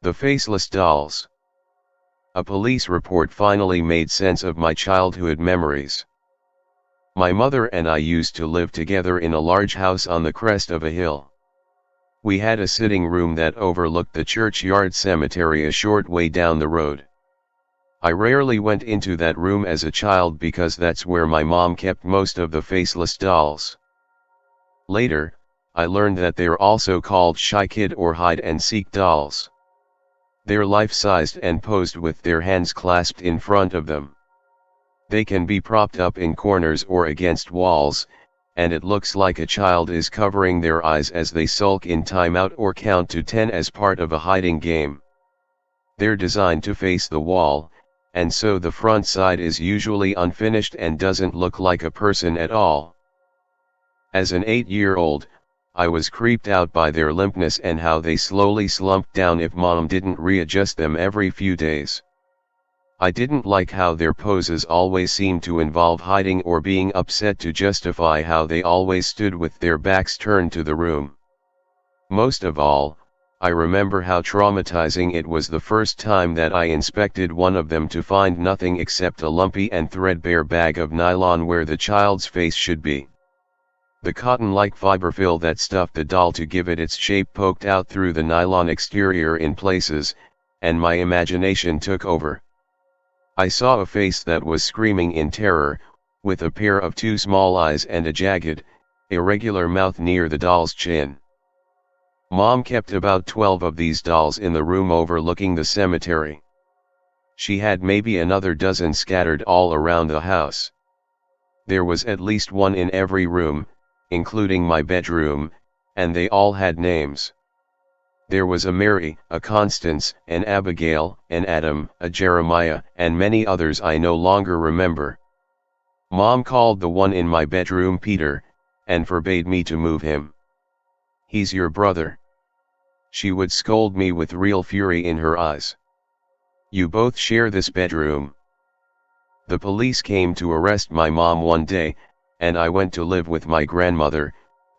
The Faceless Dolls. A police report finally made sense of my childhood memories. My mother and I used to live together in a large house on the crest of a hill. We had a sitting room that overlooked the churchyard cemetery a short way down the road. I rarely went into that room as a child because that's where my mom kept most of the faceless dolls. Later, I learned that they're also called shy kid or hide and seek dolls. They're life-sized and posed with their hands clasped in front of them. They can be propped up in corners or against walls, and it looks like a child is covering their eyes as they sulk in timeout or count to 10 as part of a hiding game. They're designed to face the wall, and so the front side is usually unfinished and doesn't look like a person at all. As an 8-year-old, I was creeped out by their limpness and how they slowly slumped down if mom didn't readjust them every few days. I didn't like how their poses always seemed to involve hiding or being upset to justify how they always stood with their backs turned to the room. Most of all, I remember how traumatizing it was the first time that I inspected one of them to find nothing except a lumpy and threadbare bag of nylon where the child's face should be. The cotton-like fiberfill that stuffed the doll to give it its shape poked out through the nylon exterior in places, and my imagination took over. I saw a face that was screaming in terror, with a pair of too small eyes and a jagged, irregular mouth near the doll's chin. Mom kept about 12 of these dolls in the room overlooking the cemetery. She had maybe another dozen scattered all around the house. There was at least one in every room, including my bedroom, and they all had names. There was a Mary, a Constance, an Abigail, an Adam, a Jeremiah, and many others I no longer remember. Mom called the one in my bedroom Peter, and forbade me to move him. "He's your brother." She would scold me with real fury in her eyes. "You both share this bedroom." The police came to arrest my mom one day, and I went to live with my grandmother,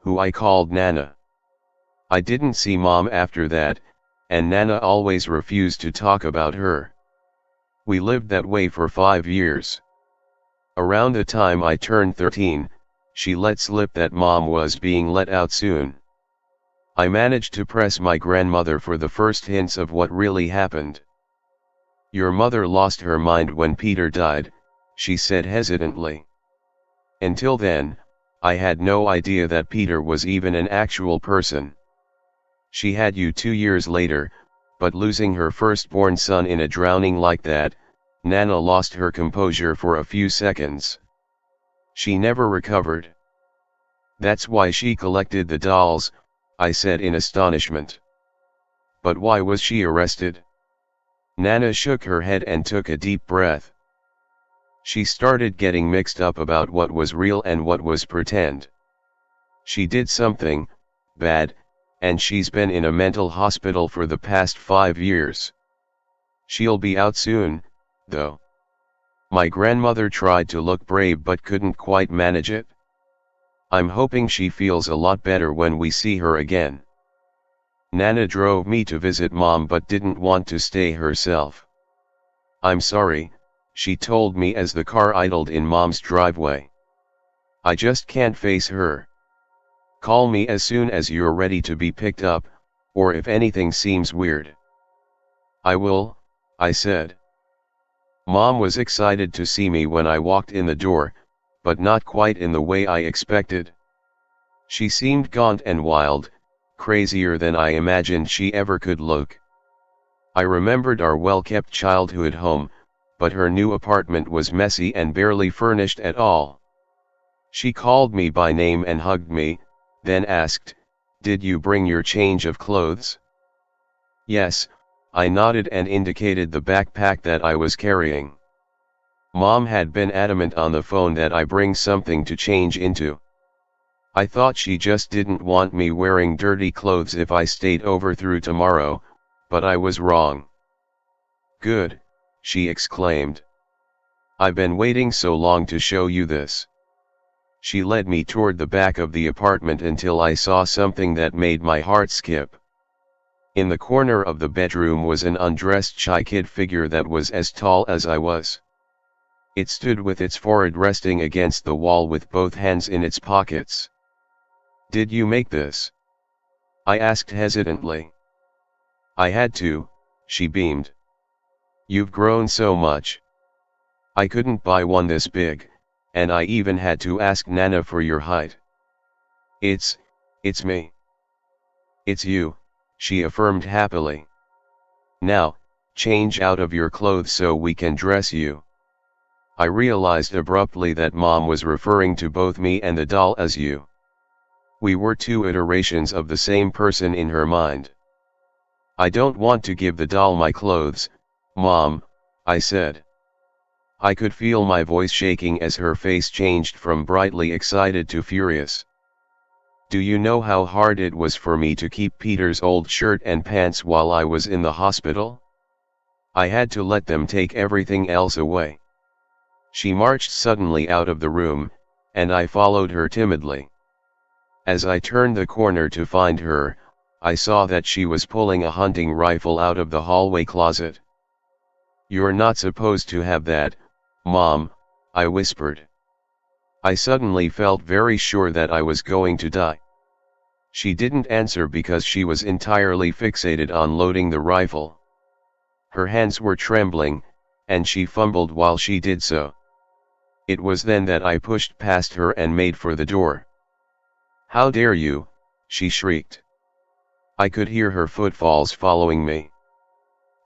who I called Nana. I didn't see Mom after that, and Nana always refused to talk about her. We lived that way for 5 years. Around the time I turned 13, she let slip that Mom was being let out soon. I managed to press my grandmother for the first hints of what really happened. "Your mother lost her mind when Peter died," she said hesitantly. "Until then, I had no idea that Peter was even an actual person. She had you 2 years later, but losing her firstborn son in a drowning like that," Nana lost her composure for a few seconds. "She never recovered." "That's why she collected the dolls," I said in astonishment. "But why was she arrested?" Nana shook her head and took a deep breath. "She started getting mixed up about what was real and what was pretend. She did something bad, and she's been in a mental hospital for the past 5 years. She'll be out soon, though." My grandmother tried to look brave but couldn't quite manage it. "I'm hoping she feels a lot better when we see her again." Nana drove me to visit Mom but didn't want to stay herself. "I'm sorry," she told me as the car idled in Mom's driveway. "I just can't face her. Call me as soon as you're ready to be picked up, or if anything seems weird." "I will," I said. Mom was excited to see me when I walked in the door, but not quite in the way I expected. She seemed gaunt and wild, crazier than I imagined she ever could look. I remembered our well-kept childhood home, but her new apartment was messy and barely furnished at all. She called me by name and hugged me, then asked, "Did you bring your change of clothes?" "Yes," I nodded and indicated the backpack that I was carrying. Mom had been adamant on the phone that I bring something to change into. I thought she just didn't want me wearing dirty clothes if I stayed over through tomorrow, but I was wrong. "Good," she exclaimed. "I've been waiting so long to show you this." She led me toward the back of the apartment until I saw something that made my heart skip. In the corner of the bedroom was an undressed shy kid figure that was as tall as I was. It stood with its forehead resting against the wall with both hands in its pockets. "Did you make this?" I asked hesitantly. "I had to," she beamed. "You've grown so much. I couldn't buy one this big, and I even had to ask Nana for your height." It's me. "It's you," she affirmed happily. "Now, change out of your clothes so we can dress you." I realized abruptly that Mom was referring to both me and the doll as you. We were two iterations of the same person in her mind. "I don't want to give the doll my clothes, Mom," I said. I could feel my voice shaking as her face changed from brightly excited to furious. "Do you know how hard it was for me to keep Peter's old shirt and pants while I was in the hospital? I had to let them take everything else away." She marched suddenly out of the room, and I followed her timidly. As I turned the corner to find her, I saw that she was pulling a hunting rifle out of the hallway closet. "You're not supposed to have that, Mom," I whispered. I suddenly felt very sure that I was going to die. She didn't answer because she was entirely fixated on loading the rifle. Her hands were trembling, and she fumbled while she did so. It was then that I pushed past her and made for the door. "How dare you!" she shrieked. I could hear her footfalls following me.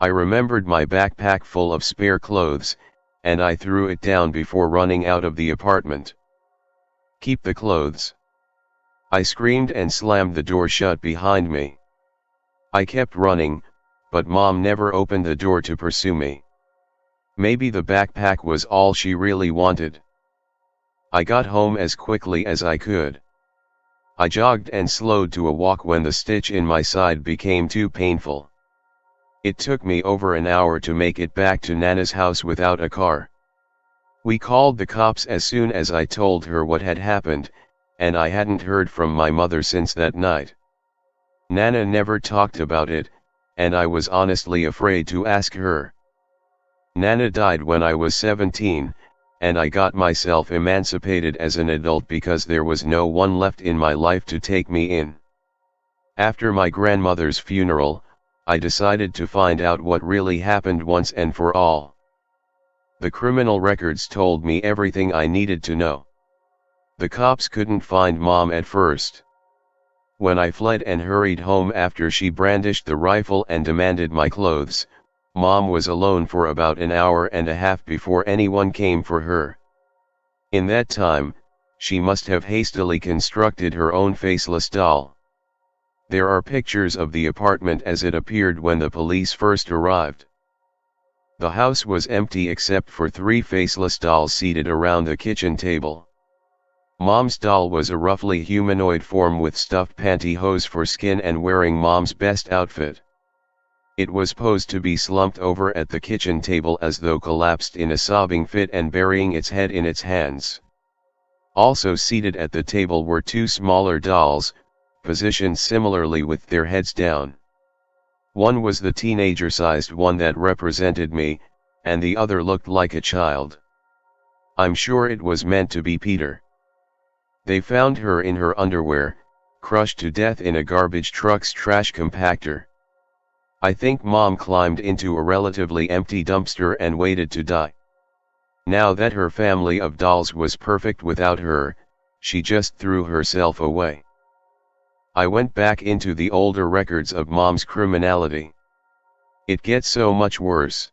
I remembered my backpack full of spare clothes, and I threw it down before running out of the apartment. "Keep the clothes!" I screamed and slammed the door shut behind me. I kept running, but Mom never opened the door to pursue me. Maybe the backpack was all she really wanted. I got home as quickly as I could. I jogged and slowed to a walk when the stitch in my side became too painful. It took me over an hour to make it back to Nana's house without a car. We called the cops as soon as I told her what had happened, and I hadn't heard from my mother since that night. Nana never talked about it, and I was honestly afraid to ask her. Nana died when I was 17, and I got myself emancipated as an adult because there was no one left in my life to take me in. After my grandmother's funeral, I decided to find out what really happened once and for all. The criminal records told me everything I needed to know. The cops couldn't find Mom at first. When I fled and hurried home after she brandished the rifle and demanded my clothes, Mom was alone for about an hour and a half before anyone came for her. In that time, she must have hastily constructed her own faceless doll. There are pictures of the apartment as it appeared when the police first arrived. The house was empty except for 3 faceless dolls seated around the kitchen table. Mom's doll was a roughly humanoid form with stuffed pantyhose for skin and wearing Mom's best outfit. It was posed to be slumped over at the kitchen table as though collapsed in a sobbing fit and burying its head in its hands. Also seated at the table were 2 smaller dolls, positioned similarly with their heads down. One was the teenager-sized one that represented me, and the other looked like a child. I'm sure it was meant to be Peter. They found her in her underwear, crushed to death in a garbage truck's trash compactor. I think Mom climbed into a relatively empty dumpster and waited to die. Now that her family of dolls was perfect without her, she just threw herself away. I went back into the older records of Mom's criminality. It gets so much worse.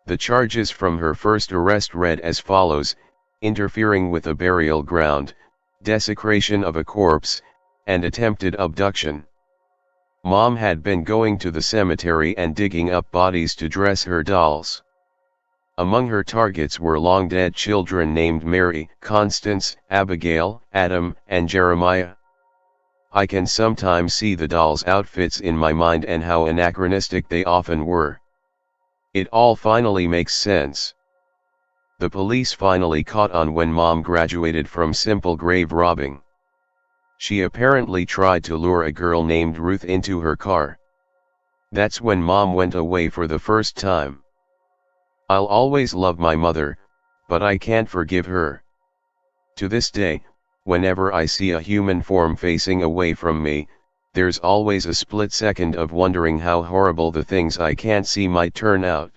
The charges from her first arrest read as follows: interfering with a burial ground, desecration of a corpse, and attempted abduction. Mom had been going to the cemetery and digging up bodies to dress her dolls. Among her targets were long-dead children named Mary, Constance, Abigail, Adam, and Jeremiah. I can sometimes see the dolls' outfits in my mind and how anachronistic they often were. It all finally makes sense. The police finally caught on when Mom graduated from simple grave robbing. She apparently tried to lure a girl named Ruth into her car. That's when mom went away for the first time. I'll always love my mother, but I can't forgive her. To this day, whenever I see a human form facing away from me, there's always a split second of wondering how horrible the things I can't see might turn out.